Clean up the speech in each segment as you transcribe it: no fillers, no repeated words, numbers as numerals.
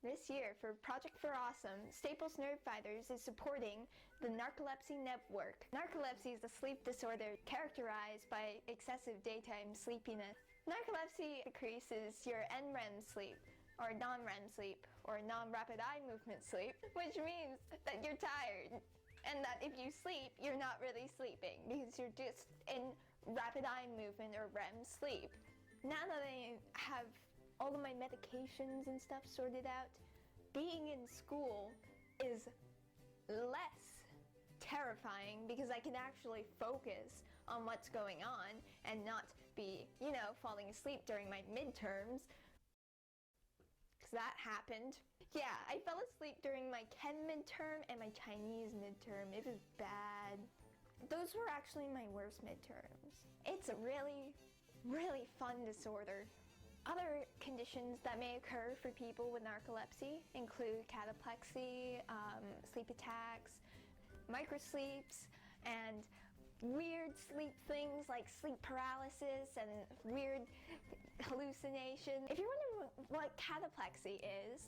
This year, for Project for Awesome, Staples Nerdfighters is supporting the Narcolepsy Network. Narcolepsy is a sleep disorder characterized by excessive daytime sleepiness. Narcolepsy decreases your NREM sleep, or non-REM sleep, or non-rapid eye movement sleep, which means that you're tired. And that if you sleep, you're not really sleeping, because you're just in rapid eye movement or REM sleep. Now that I have all of my medications and stuff sorted out, being in school is less terrifying because I can actually focus on what's going on and not be, falling asleep during my midterms. Because that happened. Yeah, I fell asleep during my Chem midterm and my Chinese midterm. It was bad. Those were actually my worst midterms. It's a really, really fun disorder. Other conditions that may occur for people with narcolepsy include cataplexy, sleep attacks, microsleeps, and weird sleep things like sleep paralysis and weird hallucination. If you're wondering what cataplexy is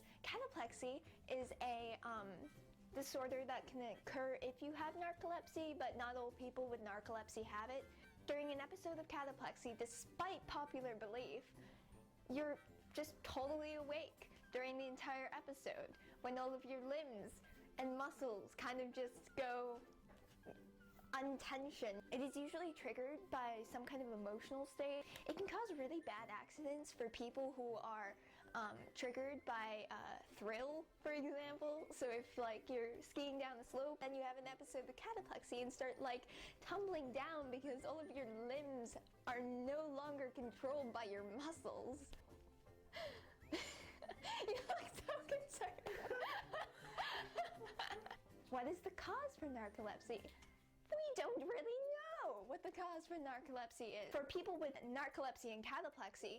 a disorder that can occur if you have narcolepsy, but not all people with narcolepsy have it. During an episode of cataplexy, despite popular belief, you're just totally awake during the entire episode when all of your limbs and muscles kind of just go untensioned. It is usually triggered by some kind of emotional state. It can cause really bad accidents for people who are triggered by thrill, for example. So if you're skiing down a slope and you have an episode of cataplexy and start tumbling down because all of your limbs are no longer controlled by your muscles. You look so concerned. What is the cause for narcolepsy? We don't really know what the cause for narcolepsy is. For people with narcolepsy and cataplexy,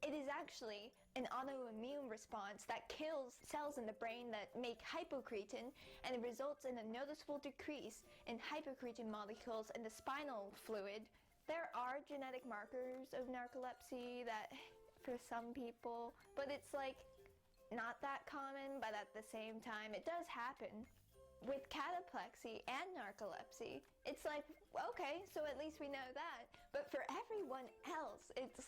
it is actually an autoimmune response that kills cells in the brain that make hypocretin, and it results in a noticeable decrease in hypocretin molecules in the spinal fluid. There are genetic markers of narcolepsy that for some people, but it's not that common, but at the same time it does happen. With cataplexy and narcolepsy, it's okay, so at least we know that. But for everyone else, it's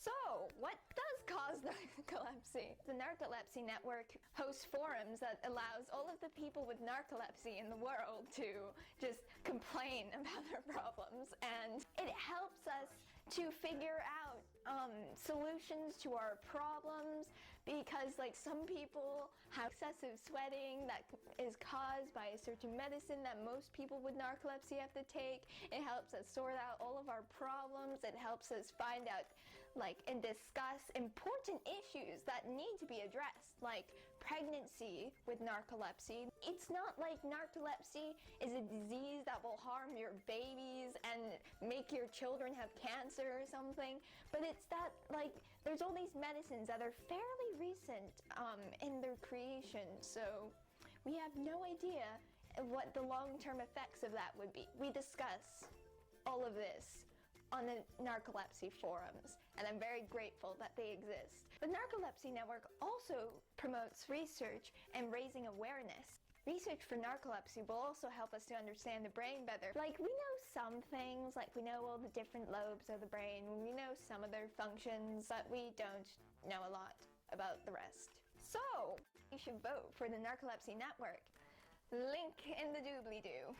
so what does cause narcolepsy? The Narcolepsy Network hosts forums that allows all of the people with narcolepsy in the world to just complain about their problems, and it helps us to figure out solutions to our problems, because some people have excessive sweating that is caused by a certain medicine that most people with narcolepsy have to take. It helps us sort out all of our problems. It helps us find out and discuss important issues that need to be addressed, like pregnancy with narcolepsy. It's not like narcolepsy is a disease that will harm your babies and make your children have cancer or something, but it's that there's all these medicines that are fairly recent in their creation, so we have no idea what the long-term effects of that would be. We discuss all of this on the narcolepsy forums, and I'm very grateful that they exist. The Narcolepsy Network also promotes research and raising awareness. Research for narcolepsy will also help us to understand the brain better. We know some things, we know all the different lobes of the brain, we know some of their functions, but we don't know a lot about the rest. So, you should vote for the Narcolepsy Network. Link in the doobly-doo.